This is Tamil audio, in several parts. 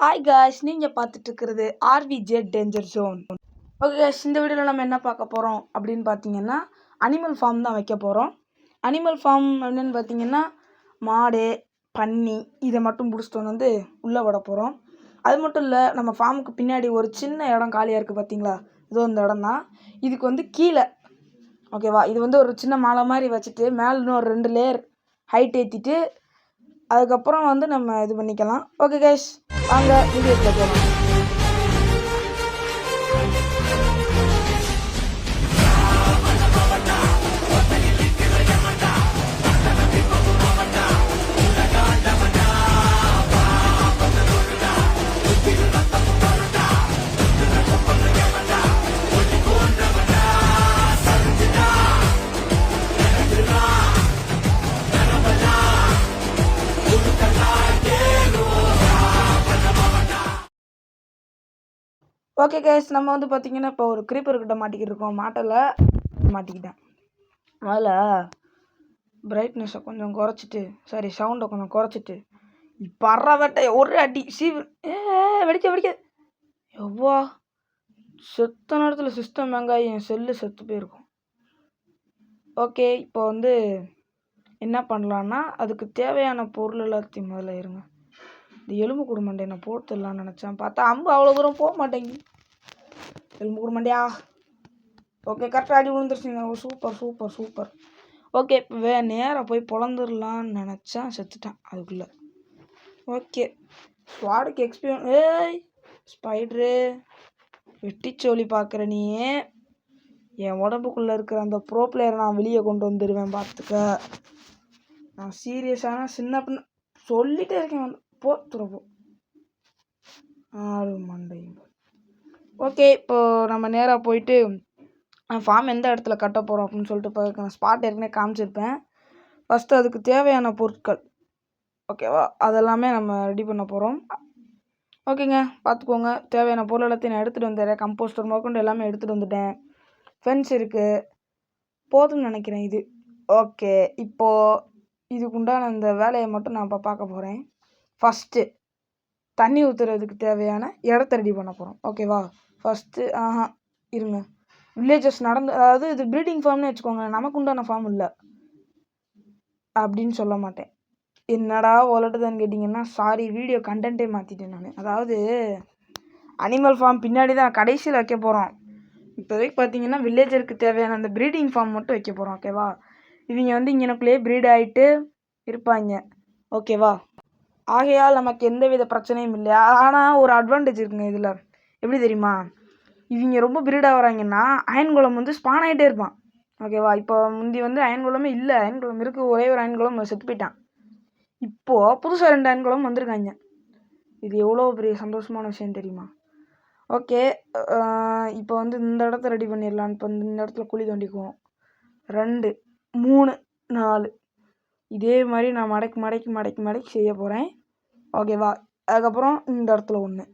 ஹாய் காய்ஸ், நீங்கள் பார்த்துட்டு இருக்கிறது ஆர்விஜே டேஞ்சர் ஜோன். ஓகே காய்ஸ், இந்த வீடியோவில் நம்ம என்ன பார்க்க போகிறோம் அப்படின்னு பார்த்தீங்கன்னா அனிமல் ஃபார்ம் தான் வைக்க போகிறோம். அனிமல் ஃபார்ம் என்னென்னு பார்த்தீங்கன்னா மாடு, பன்னி இதை மட்டும் பிடிச்சிட்டு வந்து உள்ளே விட போகிறோம். அது மட்டும் இல்லை, நம்ம ஃபார்முக்கு பின்னாடி ஒரு சின்ன இடம் காலியாக இருக்குது பார்த்தீங்களா, இதோ இந்த இடம் தான். இதுக்கு வந்து கீழே ஓகேவா, இது வந்து ஒரு சின்ன மாலை மாதிரி வச்சுட்டு மேலே இன்னும் ஒரு 2 லேயர் ஹைட் ஏற்றிட்டு அதுக்கப்புறம் வந்து நம்ம இது பண்ணிக்கலாம். ஓகே கைஸ், வாங்க வீடியோக்குள்ள போகலாம். ஓகே கைஸ், நம்ம வந்து பார்த்திங்கன்னா இப்போ ஒரு க்ரீப்பர்கிட்ட மாட்டிக்கிட்டு இருக்கோம். மாட்டிக்கிட்டேன். அதில் பிரைட்னஸை கொஞ்சம் குறைச்சிட்டு, சவுண்டை கொஞ்சம் குறைச்சிட்டு இப்போ வெட்டை ஒரு அடி வெடிக்க எவ்வளோ செத்த நேரத்தில் சிஸ்டம் வெங்காயம் என் செல்லு செத்து போயிருக்கும். ஓகே, இப்போ வந்து என்ன பண்ணலான்னா அதுக்கு தேவையான பொருள் எல்லாத்தையும் முதல்ல இருங்க. இந்த எலும்பு கூடு மண்டை நான் போட்டுடலான்னு நினச்சேன், பார்த்தா அம்பு அவ்வளோ தூரம் போக மாட்டேங்குது. எலும்பு கூடு மண்டையா. ஓகே, கரெக்டாக அடி விழுந்துருச்சுங்க. சூப்பர். ஓகே, இப்போ நேராக போய் பொழந்துடலான்னு நினச்சேன், செத்துட்டேன் அதுக்குள்ளே. Okay, ஸ்வாடுக்கு experience. ஸ்பைட்ரு வெட்டிச்சோலி பார்க்குற நீ, என் உடம்புக்குள்ளே இருக்கிற அந்த ப்ரோ பிளேயரை நான் வெளியே கொண்டு வந்துடுவேன் பார்த்துக்க. நான் சீரியஸான சின்ன பின்ன சொல்லிகிட்டே இருக்கேன், வந்து போத்துறப்போ ஆறு மண்டையும். ஓகே, இப்போது நம்ம நேராக போயிட்டு ஃபார்ம் எந்த இடத்துல கட்ட போகிறோம் அப்படின்னு சொல்லிட்டு இப்போ நான் ஸ்பாட் ஏற்கனவே காமிச்சிருப்பேன். ஃபஸ்ட்டு அதுக்கு தேவையான பொருட்கள் ஓகேவா, அதெல்லாமே நம்ம ரெடி பண்ண போகிறோம். ஓகேங்க, பார்த்துக்கோங்க. தேவையான பொருள் எல்லாத்தையும் நான் எடுத்துகிட்டு வந்துடுறேன். கம்போஸ்டர் முதற்கொண்டு எல்லாமே எடுத்துகிட்டு வந்துட்டேன். ஃபென்ஸ் இருக்குது, போதும்னு நினைக்கிறேன் இது. ஓகே, இப்போது இதுக்குண்டான இந்த வேலையை மட்டும் நான் இப்போ பார்க்க போகிறேன். ஃபஸ்ட்டு தண்ணி ஊற்றுறதுக்கு தேவையான இடத்த ரெடி பண்ண போகிறோம். ஓகேவா, ஃபஸ்ட்டு இருங்க. வில்லேஜஸ் அதாவது இது ப்ரீடிங் ஃபார்ம்னு வச்சுக்கோங்க, நமக்கு உண்டான ஃபார்ம் இல்லை அப்படின்னு சொல்ல மாட்டேன். என்னடா ஒலட்டுதான்னு கேட்டிங்கன்னா, சாரி, வீடியோ கண்டென்ட்டே மாற்றிட்டேன் நான். அதாவது அனிமல் ஃபார்ம் பின்னாடி தான் கடைசியில் வைக்க போகிறோம். இப்போதைக்கு பார்த்தீங்கன்னா வில்லேஜருக்கு தேவையான அந்த ப்ரீடிங் ஃபார்ம் மட்டும் வைக்க போகிறோம். ஓகேவா, இவங்க வந்து இங்கனக்குள்ளேயே ப்ரீட் ஆகிட்டு இருப்பாங்க. ஓகேவா, ஆகையால் நமக்கு எந்த வித பிரச்சனையும் இல்லை. ஆனால் ஒரு அட்வான்டேஜ் இருக்குங்க இதில். எப்படி தெரியுமா, இவங்க ரொம்ப ப்ரீடாக வராங்கன்னா அயன்குளம் வந்து ஸ்பான் ஆகிட்டே இருப்பான். ஓகேவா, இப்போ முந்தி வந்து அயன்குளமே இல்லை, அயன்குளம் இருக்குது, ஒரே ஒரு அயன்குளம் செத்து போயிட்டான். இப்போது புதுசாக 2 அயன்குளம் வந்திருக்காங்க. இது எவ்வளோ பெரிய சந்தோஷமான விஷயம் தெரியுமா. ஓகே, இப்போ வந்து இந்த இடத்த ரெடி பண்ணிடலாம். இப்போ இந்த இடத்துல குழி தோண்டிக்குவோம். 2 3 4 இதே மாதிரி நான் மடக்கி செய்ய போகிறேன். ஓகேவா, அதுக்கப்புறம் இந்த இடத்துல 1,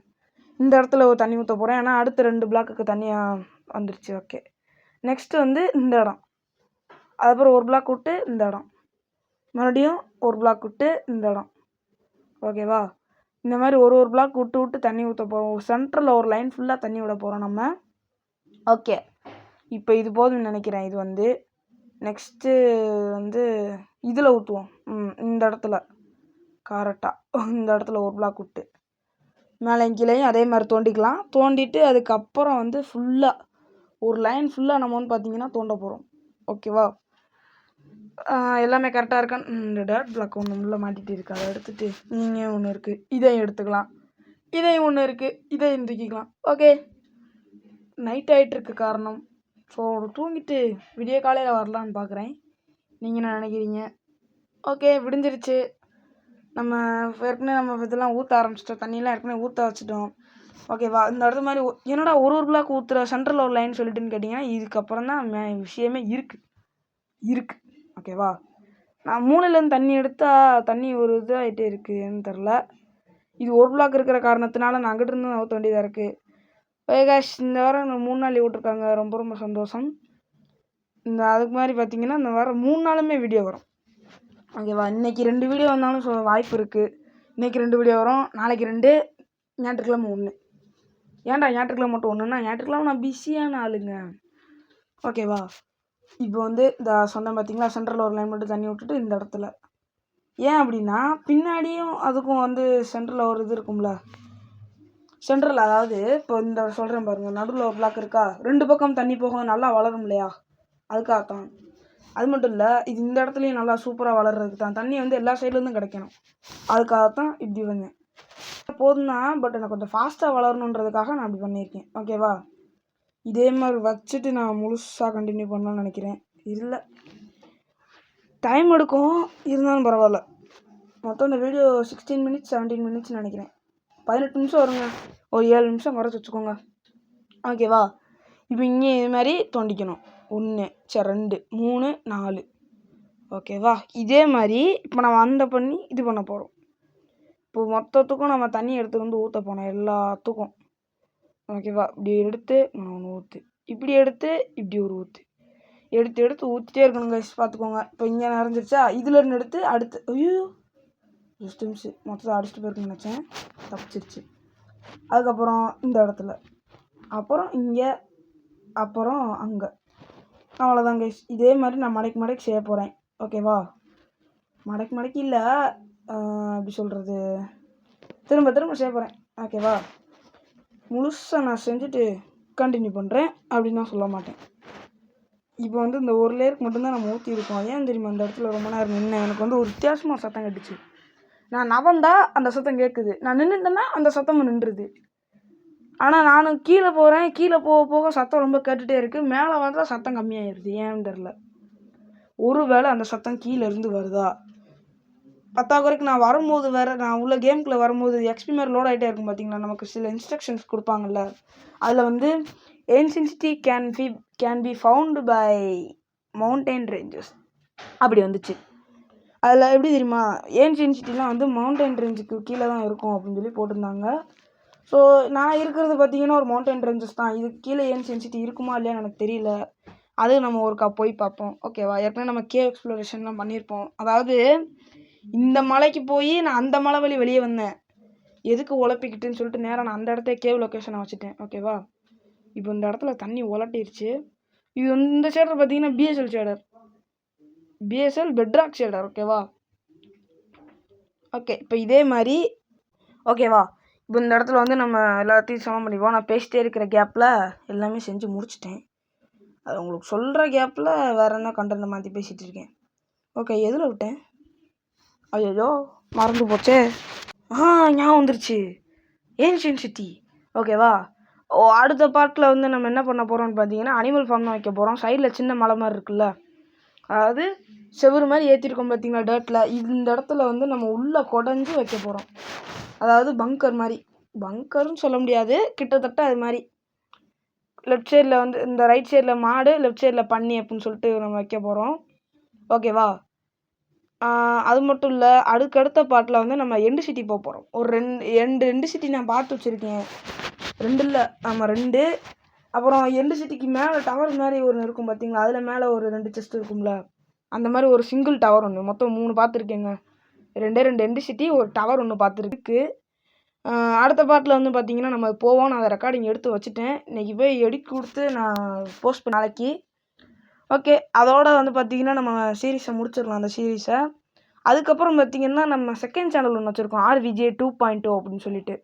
இந்த இடத்துல தண்ணி ஊற்ற போகிறேன். ஏன்னா அடுத்த 2 பிளாக்குக்கு தண்ணியாக வந்துருச்சு. ஓகே, நெக்ஸ்ட்டு வந்து இந்த இடம், அதுக்கப்புறம் ஒரு பிளாக் விட்டு இந்த இடம், மறுபடியும் ஒரு பிளாக் விட்டு இந்த இடம். ஓகேவா, இந்த மாதிரி ஒரு பிளாக் விட்டு தண்ணி ஊற்ற போகிறோம். சென்டரில் ஒரு லைன் ஃபுல்லாக தண்ணி விட போகிறோம் நம்ம. ஓகே, இப்போ இது போதும்னு நினைக்கிறேன். இது வந்து நெக்ஸ்ட்டு வந்து இதில் ஊற்றுவோம். இந்த இடத்துல கரெக்டாக இந்த இடத்துல ஒரு பிளாக் விட்டு மேலே கீழேயும் அதே மாதிரி தோண்டிக்கலாம். தோண்டிட்டு அதுக்கப்புறம் வந்து ஃபுல்லாக ஒரு லைன் ஃபுல்லாக நம்ம வந்து பார்த்திங்கன்னா தோண்ட போகிறோம். ஓகேவா, எல்லாமே கரெக்டாக இருக்கான்னு இந்த டேட் பிளாக் ஒன்று உள்ள மாட்டிகிட்டு இருக்குது, அதை எடுத்துகிட்டு நீங்கள் ஒன்று இருக்குது இதையும் எடுத்துக்கலாம், இதையும் ஒன்று இருக்குது இதையும் தூக்கிக்கலாம். ஓகே, நைட் ஆகிட்டுருக்கு காரணம். ஸோ தூங்கிட்டு விடிய காலையில் வரலான்னு பார்க்குறேன். நீங்கள் என்ன நினைக்கிறீங்க? ஓகே, விடிஞ்சிருச்சு. நம்ம இதெல்லாம் ஊற்ற ஆரம்பிச்சிட்டோம், தண்ணியெலாம் ஏற்கனவே ஊற்ற வச்சுட்டோம். ஓகேவா, இந்த இடத்து மாதிரி என்னடா ஒரு பிளாக் ஊற்றுற சென்ட்ரலில் ஒரு லைன் சொல்லிட்டுன்னு கேட்டிங்கன்னா, இதுக்கப்புறம் தான் விஷயமே இருக்குது. ஓகேவா, நான் மூலையிலேருந்து தண்ணி எடுத்தால் தண்ணி ஒரு இதாகிட்டே இருக்குதுன்னு தெரில. இது ஒரு பிளாக் இருக்கிற காரணத்தினால நான் அங்கிட்டு இருந்து ஊற்ற வேண்டியதாக இருக்குது. ஓகே காய்ஸ், இந்த வாரம் 3 நாள் லீவ் விட்ருக்காங்க, ரொம்ப சந்தோஷம். அதுக்கு மாதிரி பார்த்திங்கன்னா இந்த வாரம் 3 நாளுமே வீடியோ வரும். ஓகேவா, இன்றைக்கி 2 வீடியோ வந்தாலும் வாய்ப்பு இருக்குது. இன்றைக்கி 2 வீடியோ வரும், நாளைக்கு 2, ஞாயிற்றுக்கிழமை 1. ஏன்டா ஞாயிற்றுக்கிழமை மட்டும் 1ன்னா, ஞாயிற்றுக்கிழமை நான் பிஸியான ஆளுங்க. ஓகேவா? இப்போ வந்து இந்த சொன்னேன் பார்த்தீங்களா, சென்டரில் ஒரு லைன் மட்டும் தண்ணி விட்டுட்டு இந்த இடத்துல. ஏன் அப்படின்னா, பின்னாடியும் அதுக்கும் வந்து சென்டரில் ஒரு இது இருக்கும்ல. சென்டரில் அதாவது இப்போ இந்த சொல்கிறேன் பாருங்கள், நடுவில் ஒரு பிளாக் இருக்கா, 2 பக்கம் தண்ணி போகும், நல்லா வளரும் இல்லையா, அதுக்காகத்தான். அது மட்டும் இல்லை, இது இந்த இடத்துலையும் நல்லா சூப்பராக வளர்றதுக்கு தான். தண்ணி வந்து எல்லா சைட்லேருந்தும் கிடைக்கணும், அதுக்காகத்தான் இப்படி வந்தேன். போதும் தான், பட் எனக்கு கொஞ்சம் ஃபாஸ்ட்டாக வளரணுன்றதுக்காக நான் அப்படி பண்ணியிருக்கேன். ஓகேவா? இதே மாதிரி வச்சுட்டு நான் முழுசாக கண்டினியூ பண்ணலான்னு நினைக்கிறேன். இல்லை, டைம் எடுக்கும், இருந்தாலும் பரவாயில்ல. மொத்தம் இந்த வீடியோ 16 மினிட்ஸ் 17 மினிட்ஸ்னு நினைக்கிறேன். 18 நிமிஷம் வருங்க, ஒரு 7 நிமிஷம் குறைச்சி வச்சுக்கோங்க. ஓகேவா? இப்போ இங்கே இது மாதிரி தோண்டிக்கணும். 1 சரி 2 3 4. ஓகேவா? இதே மாதிரி இப்போ நம்ம அந்த பண்ணி இது பண்ண போகிறோம். இப்போ மொத்தத்துக்கும் நம்ம தண்ணி எடுத்து வந்து ஊற்ற போனோம், எல்லாத்துக்கும். ஓகேவா? இப்படி எடுத்து ஒன்று ஊற்று, இப்படி எடுத்து இப்படி ஒரு ஊற்று, எடுத்து ஊற்றிட்டே இருக்கணும் கைஸ், பார்த்துக்கோங்க. இப்போ இங்கே நிறைஞ்சிருச்சா, இதுலேருந்து எடுத்து அடுத்து, ஐயோ ஜஸ்ட் நிமிஷம் மொத்தத்தை அடிச்சுட்டு போயிருக்குன்னு நினச்சேன், தப்பிச்சிருச்சு. அதுக்கப்புறம் இந்த இடத்துல, அப்புறம் இங்கே, அப்புறம் அங்கே. அவ்வளோதான் கைஸ். இதே மாதிரி நான் மடக்கி செய்ய போகிறேன். ஓகேவா? மடக்கி இல்லை, அப்படி சொல்கிறது, திரும்ப செய்ய போகிறேன். ஓகேவா? முழுசாக நான் செஞ்சுட்டு கண்டினியூ பண்ணுறேன் அப்படின்னு நான் சொல்ல மாட்டேன். இப்போ வந்து இந்த ஒரு லேயருக்கு மட்டும்தான் நம்ம ஊற்றிருக்கோம். ஏன் தெரியுமா, அந்த இடத்துல ரொம்ப நேரம் நின்று எனக்கு வந்து ஒரு வித்தியாசமாக சத்தம் கேட்டுச்சு. நான் நவந்தா அந்த சத்தம் கேட்குது, நான் நின்றுட்டேன்னா அந்த சத்தமும் நின்றுது. ஆனால் நானும் கீழே போகிறேன், கீழே போக சத்தம் ரொம்ப கேட்டுகிட்டே இருக்குது. மேலே வந்தால் சத்தம் கம்மியாகிடுது, ஏன்னு தெரில. ஒருவேளை அந்த சத்தம் கீழே இருந்து வருதா, பத்தாக்குறைக்கு நான் வரும்போது வேறு, நான் உள்ள கேமுக்குள்ளே வரும்போது எக்ஸ்பி மாதிரி லோட் ஆகிட்டே இருக்கும் பார்த்தீங்களா, நமக்கு சில இன்ஸ்ட்ரக்ஷன்ஸ் கொடுப்பாங்கல்ல. அதில் வந்து ancient city can be found by mountain ranges அப்படி வந்துச்சு. அதில் எப்படி தெரியுமா, ஏன்சியன்சிட்டிலாம் வந்து மவுண்டைன் ரேஞ்சுக்கு கீழே தான் இருக்கும் அப்படின்னு சொல்லி போட்டிருந்தாங்க. ஸோ நான் இருக்கிறது பார்த்தீங்கன்னா ஒரு மவுண்டைன் ரேஞ்சஸ் தான். இதுக்கு கீழே ஏன்சியன்சிட்டி இருக்குமா இல்லையான்னு எனக்கு தெரியல. அது நம்ம ஒருக்கா போய் பார்ப்போம். ஓகேவா? ஏற்கனவே நம்ம கேவ் எக்ஸ்ப்ளோரேஷன்லாம் பண்ணியிருப்போம். அதாவது இந்த மலைக்கு போய் நான் அந்த மலை வழி வெளியே வந்தேன், எதுக்கு உழப்பிக்கிட்டுன்னு சொல்லிட்டு நேராக நான் அந்த இடத்த கேவ் லொக்கேஷனை வச்சுட்டேன். ஓகேவா? இப்போ இந்த இடத்துல தண்ணி உலட்டிருச்சு. இது இந்த ஷேடர் பார்த்தீங்கன்னா PSL shader, PSL bedrock shader. ஓகேவா? ஓகே, இப்போ இதே மாதிரி ஓகேவா, இப்போ இந்த இடத்துல வந்து நம்ம எல்லாத்தையும் சமம் பண்ணிப்போம். நான் பேசிட்டே இருக்கிற கேப்பில் எல்லாமே செஞ்சு முடிச்சிட்டேன். அது உங்களுக்கு சொல்கிற கேப்பில் வேறு என்ன கண்டென்ட் மாற்றி பேசிகிட்டு இருக்கேன். ஓகே, எதில் விட்டேன், ஐயோ மறந்து போச்சே. ஞாபகம் வந்துருச்சு, ஏன்ஷியன் சிட்டி. ஓகேவா? அடுத்த பார்ட்டில் வந்து நம்ம என்ன பண்ண போகிறோம்னு பார்த்தீங்கன்னா அனிமல் ஃபார்ம் தான் வைக்க போகிறோம். சைடில் சின்ன மலை மாதிரி இருக்குல்ல, அதாவது செவ்வறு மாதிரி ஏற்றிருக்கோம் பார்த்தீங்களா டர்ட்டில், இந்த இடத்துல வந்து நம்ம உள்ளே குடஞ்சி வைக்க போகிறோம். அதாவது பங்கர் மாதிரி, பங்கர்னு சொல்ல முடியாது, கிட்டத்தட்ட அது மாதிரி. லெஃப்ட் சைடில் வந்து இந்த ரைட் சைடில் மாடு, லெஃப்ட் சைடில் பன்னி அப்படின்னு சொல்லிட்டு நம்ம வைக்க போகிறோம். ஓகேவா? அது மட்டும் இல்லை, அடுத்த பாட்டில் வந்து நம்ம எண்டு சிட்டி போக போகிறோம். ஒரு ரெண்டு சிட்டி நான் பார்த்து வச்சுருக்கேன். 2 இல்லை, ஆமாம் 2. அப்புறம் எண்டு சிட்டிக்கு மேலே டவர் மாதிரி ஒன்று இருக்கும் பார்த்தீங்களா, அதில் மேலே ஒரு 2 செஸ்ட் இருக்கும்ல, அந்த மாதிரி ஒரு சிங்கிள் டவர் ஒன்று, மொத்தம் 3 பார்த்துருக்கேங்க. 2 எண்டு சிட்டி, ஒரு டவர் ஒன்று பார்த்துருக்கு. அடுத்த பாட்டில் வந்து பார்த்தீங்கன்னா நம்ம போவோம். நான் அதை ரெக்கார்டிங் எடுத்து வச்சுட்டேன், இன்றைக்கி போய் எடிட் கொடுத்து நான் போஸ்ட் பண்ண நாளைக்கு. ஓகே, அதோட வந்து பார்த்திங்கன்னா நம்ம சீரீஸை முடிச்சிடலாம், அந்த சீரீஸை. அதுக்கப்புறம் பார்த்திங்கன்னா நம்ம செகண்ட் சேனல் ஒன்று வச்சுருக்கோம், RVJ 2.0 அப்படின்னு சொல்லிட்டு.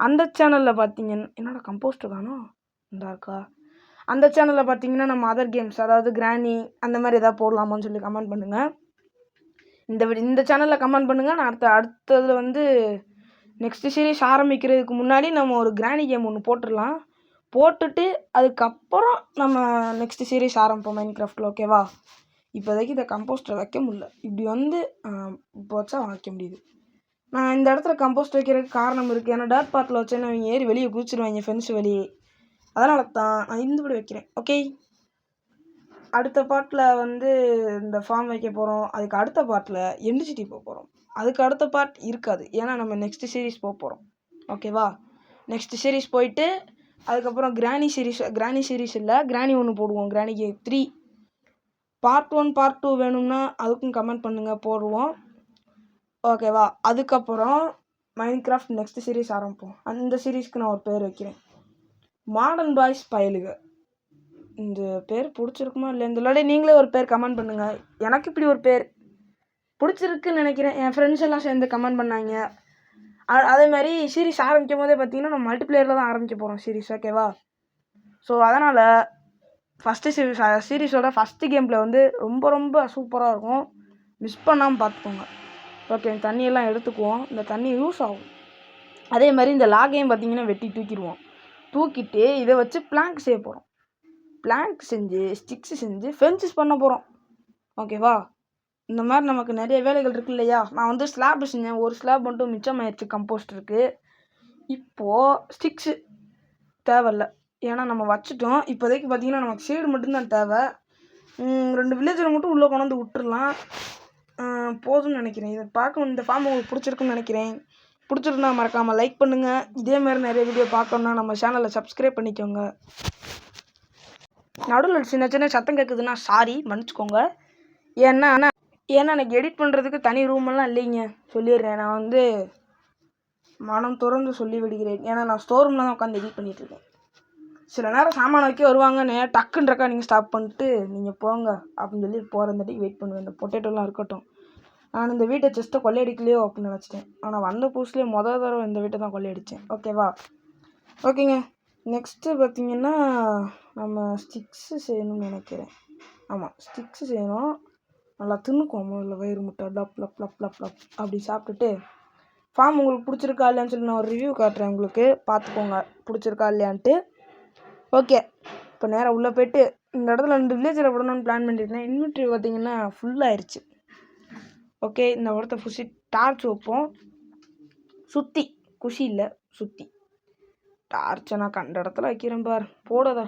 அந்த சேனலில் பார்த்திங்கன்னா என்னோட கம்போஸ்டர் காணோம், இந்த இருக்கா, அந்த சேனலில் பார்த்திங்கன்னா நம்ம அதர் கேம்ஸ், அதாவது கிராணி அந்த மாதிரி எதாவது போடலாமான்னு சொல்லி கமெண்ட் பண்ணுங்கள். இந்த சேனலில் கமெண்ட் பண்ணுங்கள். நான் அடுத்ததில் வந்து நெக்ஸ்ட்டு சீரீஸ் ஆரம்பிக்கிறதுக்கு முன்னாடி நம்ம ஒரு கிராணி கேம் ஒன்று போட்டுடலாம். போட்டுட்டு அதுக்கப்புறம் நம்ம நெக்ஸ்ட்டு சீரீஸ் ஆரம்பிப்போம் மைன்கிராஃப்டில். ஓகேவா? இப்போதைக்கு இதை கம்போஸ்டர் வைக்க முடியல, இப்படி வந்து இப்போ வச்சா வைக்க முடியுது. நான் இந்த இடத்துல கம்போஸ்ட் வைக்கிறதுக்கு காரணம் இருக்குது, ஏன்னா டாட் பார்ட்டில் வச்சேன்னா அவங்க ஏறி வெளியே குதிச்சிடுவாங்க ஃபென்ஸ் வெளியே, அதனால தான் நான் இந்த இப்படி வைக்கிறேன். ஓகே, அடுத்த பார்ட்டில் வந்து இந்த ஃபார்ம் வைக்க போகிறோம். அதுக்கு அடுத்த பார்ட்டில் எண்டு சிட்டி போக போகிறோம். அதுக்கு அடுத்த பார்ட் இருக்காது, ஏன்னா நம்ம நெக்ஸ்ட்டு சீரீஸ் போக போகிறோம். ஓகேவா? நெக்ஸ்ட்டு சீரீஸ் போயிட்டு அதுக்கப்புறம் கிராணி சீரீஸ் இல்லை, கிராணி ஒன்று போடுவோம், கிராணி கேம் 3 பார்ட் 1 பார்ட் 2 வேணும்னா அதுக்கும் கமெண்ட் பண்ணுங்கள், போடுவோம். ஓகேவா? அதுக்கப்புறம் மைன்கிராஃப்ட் நெக்ஸ்ட் சீரீஸ் ஆரம்பிப்போம். அந்த சீரீஸ்க்கு நான் ஒரு பேர் வைக்கிறேன், மாடர்ன் பாய்ஸ் பயலுக. இந்த பேர் பிடிச்சிருக்குமா இல்லையா இதோட நீங்களே ஒரு பேர் கமெண்ட் பண்ணுங்கள். எனக்கு இப்படி ஒரு பேர் பிடிச்சிருக்குன்னு நினைக்கிறேன். என் ஃப்ரெண்ட்ஸ் எல்லாம் சேர்ந்து கமெண்ட் பண்ணாங்க. அதே மாதிரி சீரீஸ் ஆரம்பிக்கும் போதே பார்த்தீங்கன்னா நம்ம மல்டிப்ளேயரில் தான் ஆரம்பிக்க போகிறோம் சீரீஸ், ஓகேவா? ஸோ அதனால் ஃபஸ்ட்டு சீரீஸோட ஃபஸ்ட்டு கேம் பிளே வந்து ரொம்ப ரொம்ப சூப்பராக இருக்கும். மிஸ் பண்ணாமல் பார்த்துக்கோங்க. ஓகே, தண்ணியெல்லாம் எடுத்துக்குவோம். இந்த தண்ணி யூஸ் ஆகும். அதே மாதிரி இந்த லாகையும் பார்த்தீங்கன்னா வெட்டி தூக்கிடுவோம். தூக்கிட்டு இதை வச்சு பிளாங்க் செய்ய போகிறோம். பிளாங்க் செஞ்சு ஸ்டிக்ஸு செஞ்சு ஃபென்சஸ் பண்ண போகிறோம், ஓகேவா? இந்த மாதிரி நமக்கு நிறைய வேலைகள் இருக்குது இல்லையா? நான் வந்து ஸ்லாப் செஞ்சேன், ஒரு ஸ்லாப் மட்டும் மிச்சமாயிடுச்சு கம்போஸ்ட் இருக்குது. இப்போது ஸ்டிக்ஸு தேவையில்லை, ஏன்னா நம்ம வச்சுட்டோம். இப்போதைக்கு பார்த்தீங்கன்னா நமக்கு சீடு மட்டும்தான் தேவை. 2 வில்லேஜரை மட்டும் உள்ளே கொண்டாந்து விட்டுடலாம், போதும்னு நினைக்கிறேன். இதை பார்க்க இந்த ஃபார்ம் உங்களுக்கு பிடிச்சிருக்குன்னு நினைக்கிறேன். பிடிச்சிருந்தா மறக்காமல் லைக் பண்ணுங்கள். இதே மாதிரி நிறைய வீடியோ பார்க்கணுன்னா நம்ம சேனலை சப்ஸ்கிரைப் பண்ணிக்கோங்க. நடுவில் சின்ன சின்ன சத்தம் கேட்குதுன்னா சாரி, மன்னிச்சிக்கோங்க. ஏன்னா எனக்கு எடிட் பண்ணுறதுக்கு தனி ரூமெல்லாம் இல்லைங்க, சொல்லிடுறேன். நான் வந்து மனம் திறந்து சொல்லி விடுகிறேன். ஏன்னா நான் ஸ்டோர் ரூமில் தான் உட்காந்து எடிட் பண்ணிகிட்ருக்கேன். சில நேரம் சாமான வைக்க வருவாங்க, டக்குன்றக்கா நீங்கள் ஸ்டாப் பண்ணிட்டு நீங்கள் போங்க அப்படின்னு சொல்லி போகிறந்தாட்டி வெயிட் பண்ணுவேன். இந்த பொட்டேட்டோலாம் இருக்கட்டும். நான் இந்த வீட்டை செஸ்ட்டை கொள்ளையடிக்கலையோ அப்படின்னு நினச்சிட்டேன். ஆனால் வந்த புதுசுலேயே தடவை இந்த வீட்டை தான் கொள்ளையடித்தேன், ஓகேவா? ஓகேங்க, நெக்ஸ்ட்டு பார்த்திங்கன்னா நம்ம ஸ்டிக்ஸு செய்யணும்னு நினைக்கிறேன். ஆமாம், ஸ்டிக்ஸு செய்யணும். நல்லா தின்னுக்குவோம் முதல்ல, வயிறு முட்டை லப் லப் லப் லப் லப் அப்படி சாப்பிட்டுட்டு ஃபார்ம் உங்களுக்கு பிடிச்சிருக்கா இல்லையான்னு சொல்லி நான் ஒரு ரிவ்யூ காட்டுறேன் உங்களுக்கு, பார்த்துக்கோங்க பிடிச்சிருக்கா இல்லையான்ட்டு. ஓகே, இப்போ நேராக உள்ளே போய்ட்டு இந்த இடத்துல 2 வில்லேஜரை விடணும்னு பிளான் பண்ணியிருந்தேன். இன்வென்ட்ரி பார்த்திங்கன்னா ஃபுல்லாகிடுச்சு. ஓகே, இந்த இடத்த ஃபுஷி டார்ச் வைப்போம். சுற்றி குஷி இல்லை, சுற்றி டார்ச்சை நான் கண்ட இடத்துல வைக்கிறேன் பார், போடாத.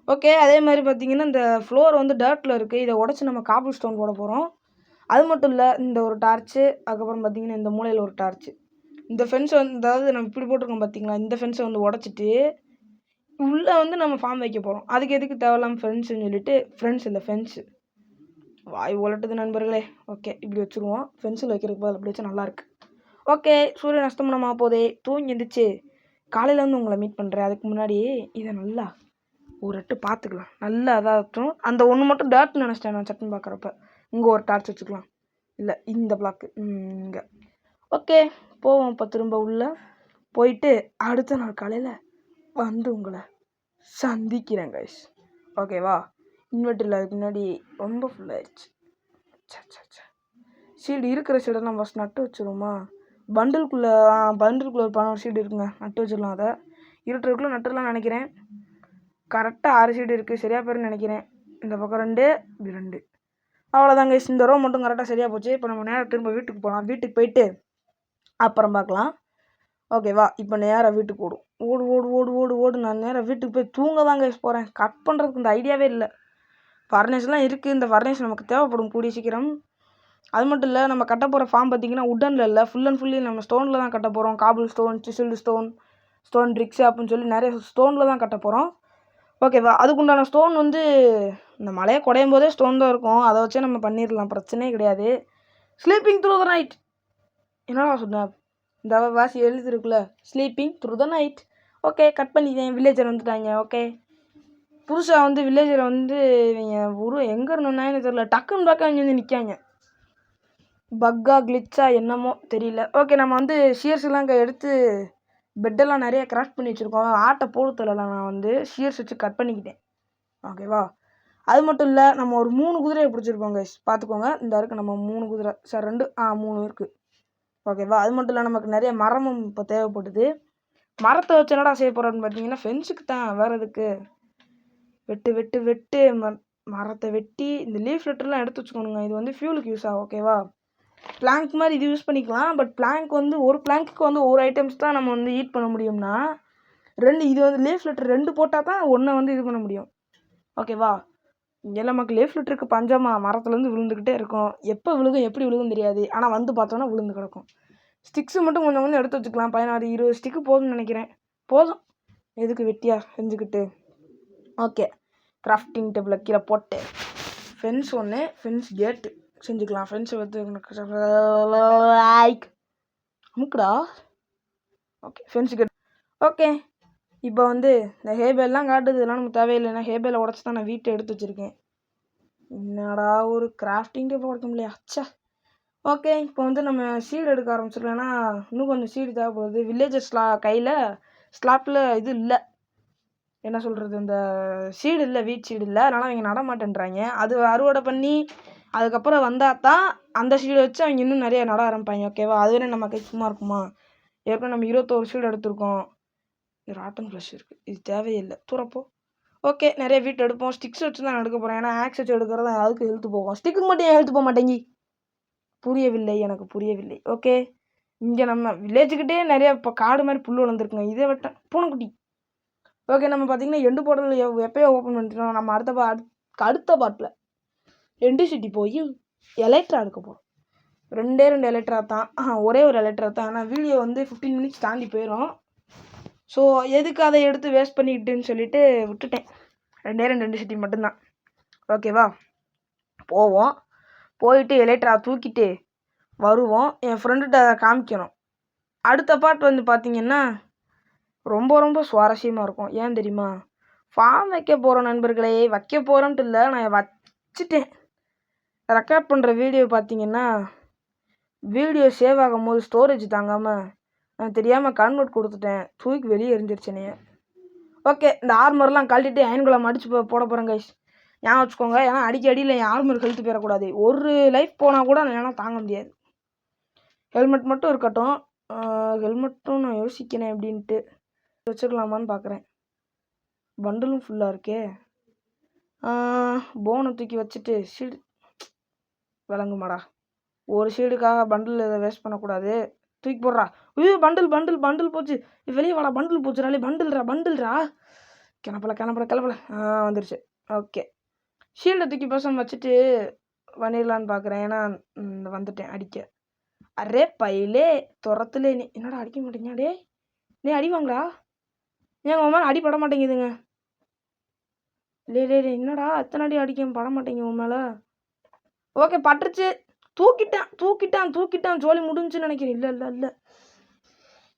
ஓகே, அதே மாதிரி பார்த்திங்கன்னா இந்த ஃப்ளோர் வந்து டர்ட்டில் இருக்குது. இதை உடச்சி நம்ம காபிள் ஸ்டோன் போட போகிறோம். அது மட்டும் இல்லை, இந்த ஒரு டார்ச்சு, அதுக்கப்புறம் பார்த்திங்கன்னா இந்த மூலையில் ஒரு டார்ச்சு. இந்த ஃபென்ஸை வந்து, அதாவது நம்ம இப்படி போட்டிருக்கோம் பார்த்திங்களா, இந்த ஃபென்ஸை வந்து உடச்சிட்டு உள்ளே வந்து நம்ம ஃபார்ம் வைக்க போகிறோம். அதுக்கு எதுக்கு தேவையில்லாமல் ஃப்ரெண்ட்ஸ்ன்னு சொல்லிட்டு, ஃப்ரெண்ட்ஸ் இல்லை ஃபென்ஸு, வாய் உலட்டுது நண்பர்களே. ஓகே, இப்படி வச்சுருவோம். ஃபென்ஸில் வைக்கிறதுக்கு பதில் அப்படி வச்சா நல்லாயிருக்கு. ஓகே, சூரியன் அஸ்தமனமாக போதே, தூங்கி எந்திரிச்சு காலையில் வந்து உங்களை மீட் பண்ணுறேன். அதுக்கு முன்னாடி இதை நல்லா ஒரு எட்டு பார்த்துக்கலாம். நல்லா அதாகட்டும். அந்த ஒன்று மட்டும் டர்ட்னு நினச்சிட்டேன் நான் சட்டன் பார்க்குறப்ப. இங்கே ஒரு டார்ச் வச்சுக்கலாம், இல்லை இந்த பிளாக்கு இங்கே. ஓகே, போவோம். இப்போ திரும்ப உள்ளே போயிட்டு அடுத்த நாள் காலையில் வந்து உங்களை சந்திக்கிறேன் கைஸ், ஓகேவா? இன்வெர்ட்டரில் அதுக்கு முன்னாடி ரொம்ப ஃபுல்லாகிடுச்சு. ஷீல்டு இருக்கிற ஷீல்டெல்லாம் ஃபஸ்ட் நட்டு வச்சுருவோமா? பண்டிலுக்குள்ளே ஒரு 11 ஷீல்டு இருக்குங்க, நட்டு வச்சிடலாம். அதை இருட்டுக்குள்ளே நட்டுலாம் நினைக்கிறேன். கரெக்டாக 6 ஷீல்டு இருக்குது, சரியாக பேருன்னு நினைக்கிறேன். இந்த பக்கம் 2, இது 2, அவ்வளோதாங்க. இந்த ரோ மட்டும் கரெக்டாக சரியாக போச்சு. இப்போ நம்ம நேராக திரும்ப வீட்டுக்கு போகலாம். வீட்டுக்கு போயிட்டு அப்புறம் பார்க்கலாம், ஓகேவா? இப்போ நேராக வீட்டுக்கு ஓடும். ஓடு ஓடு ஓடு ஓடு ஓடு. நான் நேராக வீட்டுக்கு போய் தூங்க தாங்க போகிறேன். கட் பண்ணுறதுக்கு இந்த ஐடியாவே இல்லை. ஃபர்னேஸ்லாம் இருக்குது. இந்த ஃபர்னேஸ் நமக்கு தேவைப்படும் கூடிய சீக்கிரம். அது மட்டும் இல்லை, நம்ம கட்ட போகிற ஃபார்ம் பார்த்திங்கன்னா உட்டனில் இல்லை, ஃபுல் அண்ட் ஃபுல்லி நம்ம ஸ்டோனில் தான் கட்ட போகிறோம். Cobblestone, chiselled stone, stone bricks அப்படின்னு சொல்லி நிறைய ஸ்டோனில் தான் கட்ட போகிறோம், ஓகேவா? அதுக்குண்டான ஸ்டோன் வந்து இந்த மலையை குடையும் போதே ஸ்டோன் தான் இருக்கும். அதை வச்சே நம்ம பண்ணிடலாம், பிரச்சனையே கிடையாது. ஸ்லீப்பிங் த்ரூ த நைட், என்னடா சொன்னேன்? இந்த வாசி எழுதிருக்குல்ல, sleeping through the night. Okay, cut பண்ணிட்டேன். வில்லேஜர் வந்துட்டாங்க. ஓகே, புதுசாக வந்து வில்லேஜரை வந்து இவங்க ஊர் எங்கே இருந்தோன்னு தெரியல, டக்குன்னு பார்க்க இங்கே வந்து நிற்காங்க. பக்கா கிளிச்சா என்னமோ தெரியல. ஓகே, நம்ம வந்து ஷியர்ஸ்லாம் இங்கே எடுத்து பெட்டெல்லாம் நிறைய கிராஃப்ட் பண்ணி வச்சுருக்கோம். ஆட்டை போட தெரியல, நான் வந்து ஷியர்ஸ் வச்சு கட் பண்ணிக்கிட்டேன், ஓகேவா? அது மட்டும் இல்லை, நம்ம ஒரு 3 குதிரையை பிடிச்சிருக்கோம் கைஸ், பார்த்துக்கோங்க. இந்த இருக்குது நம்ம 3 குதிரை, சார் 2 3 இருக்குது, ஓகேவா? அது மட்டும் இல்லை, நமக்கு நிறைய மரமும் இப்போ தேவைப்படுது. மரத்தை வச்சு என்னடா செய்ய போகிறோன்னு பார்த்தீங்கன்னா ஃபென்ஸுக்கு தான், வேறு எதுக்கு? வெட்டு வெட்டு வெட்டு மரத்தை வெட்டி இந்த லீஃப் லெட்டர்லாம் எடுத்து வச்சுக்கணுங்க. இது வந்து ஃபியூலுக்கு யூஸ் ஆகும், ஓகேவா? பிளாங்க் மாதிரி இது யூஸ் பண்ணிக்கலாம். பட் பிளாங்க் வந்து ஒரு பிளாங்க்கு வந்து ஒரு ஐட்டம்ஸ் தான் நம்ம வந்து ஈட் பண்ண முடியும்னா 2 இது வந்து லீஃப் லெட்டர் 2 போட்டால் தான் ஒன்றை வந்து இது பண்ண முடியும், ஓகேவா? இங்கெல்லாம் நமக்கு லீஃப் லெட்டருக்கு பஞ்சமாக மரத்துலேருந்து விழுந்துக்கிட்டே இருக்கும். எப்போ விழுகும் எப்படி விழுகும் தெரியாது, ஆனால் வந்து பார்த்தோன்னா விழுந்து கிடக்கும். ஸ்டிக்ஸு மட்டும் கொஞ்சம் கொஞ்சம் எடுத்து வச்சுக்கலாம். 16 20 ஸ்டிக்கு போதும்னு நினைக்கிறேன். போதும், எதுக்கு வெட்டியாக செஞ்சுக்கிட்டு. ஓகே, கிராஃப்டிங் டேபிளில் கீழே போட்டு ஃபென்ஸ் ஒன்று, ஃபென்ஸ் கேட்டு செஞ்சுக்கலாம். ஃபென்ஸை வந்து லைக் அமுக்குடா. Okay fence cut. ஓகே இப்போ வந்து இந்த ஹேபேல்லாம் காட்டுது, இதெல்லாம் நமக்கு தேவையில்லைன்னா ஹேபேலை உடச்சி தான் நான் வீட்டை எடுத்து வச்சுருக்கேன். என்னடா ஒரு கிராஃப்டிங் டேபிள் உடைக்க முடியல. அச்சா. ஓகே இப்போ வந்து நம்ம சீடு எடுக்க ஆரம்பிச்சிடலாம்னா இன்னும் கொஞ்சம் சீடு தேவைப்படுது. வில்லேஜஸ்லாம் கையில் ஸ்லாட்டில் இது இல்லை, என்ன சொல்கிறது, இந்த சீடு இல்லை, வீட் சீடு இல்லை. அதனால் அவங்க நட மாட்டேன்றாங்க. அது அறுவடை பண்ணி அதுக்கப்புறம் வந்தால் தான் அந்த சீடை வச்சு அவங்க இன்னும் நிறைய நட ஆரம்பிப்பாங்க. ஓகேவா? அதுவரை நம்ம கை சும்மா இருக்குமா? ஏற்கனவே நம்ம 21 சீடு எடுத்திருக்கோம். ராட்டன் ஃப்ளஷ் இருக்குது, இது தேவையில்லை, தூரப்போ. ஓகே நிறைய வீட்டு எடுப்போம். ஸ்டிக்ஸ் வச்சு தான் எடுக்க போகிறேன், ஏன்னா ஆக்ஸ் வச்சு எடுக்கிறது அதுக்கு ஹெல்த்து போகும். ஸ்டிக்கு மட்டும் ஏன் ஹெல்த்து போக மாட்டேங்கி? புரியவில்லை, எனக்கு புரியவில்லை. ஓகே இங்கே நம்ம வில்லேஜுக்கிட்டே நிறைய இப்போ காடு மாதிரி புல் வளர்ந்துருக்குங்க. இதே வெட்டேன் பூனைக்குட்டி. ஓகே நம்ம பார்த்தீங்கன்னா எண்டு போர்ட்டல் எப்போயோ ஓப்பன் பண்ணிட்டோம். நம்ம அடுத்த பாட்டில் எண்டு சிட்டி போய் எலக்ட்ரா எடுக்க போகிறோம். 2 எலக்ட்ரா தான், ஒரே ஒரு எலக்ட்ரா தான். ஆனால் வீடியோ வந்து 15 மினிட்ஸ் தாண்டி போயிடும். ஸோ எதுக்கு அதை எடுத்து வேஸ்ட் பண்ணிக்கிட்டுன்னு சொல்லிட்டு விட்டுட்டேன். 2 சிட்டி மட்டும்தான். ஓகேவா? போவோம், போயிட்டு எலக்ட்ரா தூக்கிட்டு வருவோம். என் ஃப்ரெண்டுகிட்ட காமிக்கணும். அடுத்த பார்ட் வந்து பார்த்திங்கன்னா ரொம்ப ரொம்ப சுவாரஸ்யமாக இருக்கும். ஏன் தெரியுமா? ஃபார்ம் வைக்க போகிறோம் நண்பர்களே. வைக்க போகிறோன்ட்டு இல்லை, நான் வச்சுட்டேன். ரெக்கார்ட் பண்ணுற வீடியோ பார்த்திங்கன்னா வீடியோ சேவ் ஆகும் போது ஸ்டோரேஜ் தாங்காமல் நான் தெரியாமல் கன்வெர்ட் கொடுத்துட்டேன். தூக்கி வெளியே எரிஞ்சிருச்சுனே. ஓகே இந்த ஆர்மர்லாம் கழட்டிட்டு அயன்குளம் அடித்து போட போகிறேன் கைஸ். ஞாபகம் வச்சுக்கோங்க, ஏன்னா அடிக்கடியில் என் ஆர்மர் ஹெல்த்து போயிடக்கூடாது. ஒரு லைஃப் போனால் கூட ஏன்னா தாங்க முடியாது. ஹெல்மெட் மட்டும் இருக்கட்டும். ஹெல்மெட்டும் நான் யோசிக்கிறேன் அப்படின்ட்டு வச்சுக்கலாமான்னு பார்க்குறேன். பண்டலும் ஃபுல்லாக இருக்கே. போனை தூக்கி வச்சுட்டு ஷீல்டு விளங்குமாடா. ஒரு ஷீல்டுக்காக பண்டில் இதை வேஸ்ட் பண்ணக்கூடாது. தூக்கி போடுறா. ஐயோ பண்டில் போச்சு. வெளியே வாடா, பண்டில் போச்சுறாலே. பண்டில்ரா. கிளப்பல. வந்துருச்சு. ஓகே ஷீல்டை தூக்கி பேசாமல் வச்சுட்டு பண்ணிடலான்னு பார்க்குறேன். ஏன்னா வந்துட்டேன் அடிக்க. அரே பையிலே துரத்துல நீ என்னடா அடிக்க மாட்டேங்க? டே நீ அடிவாங்களா? ஏங்க உன் மேலே அடி பட மாட்டேங்குதுங்க. டே என்னடா அத்தனை அடி அடிக்க பட மாட்டேங்க உன் மேலே? ஓகே பட்டுருச்சு. தூக்கிட்டான். ஜோலி முடிஞ்சுன்னு நினைக்கிறேன். இல்லை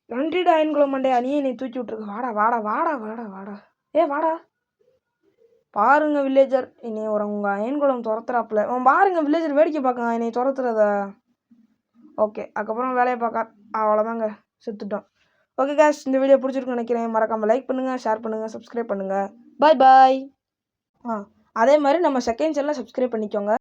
நன்றிடா அயன்குளம் மண்டையா, நீ என்னை தூக்கி விட்ருக்கு. வாடா. வாடா பாருங்க வில்லேஜர், என்னை உங்கள் அயன்குளம் துரத்துறாப்புல. பாருங்க வில்லேஜர் வேடிக்கை பார்க்க என்னை துரத்துறத. ஓகே அதுக்கப்புறம் வேலையை பார்க்க அவ்வளோதாங்க, செத்துட்டோம். ஓகே காய்ஸ் இந்த வீடியோ பிடிச்சிருக்குன்னு நினைக்கிறேன். மறக்காமல் லைக் பண்ணுங்கள், ஷேர் பண்ணுங்கள், சப்ஸ்கிரைப் பண்ணுங்கள். பாய். அதே மாதிரி நம்ம செகண்ட் சேனலை சப்ஸ்கிரைப் பண்ணிக்கோங்க.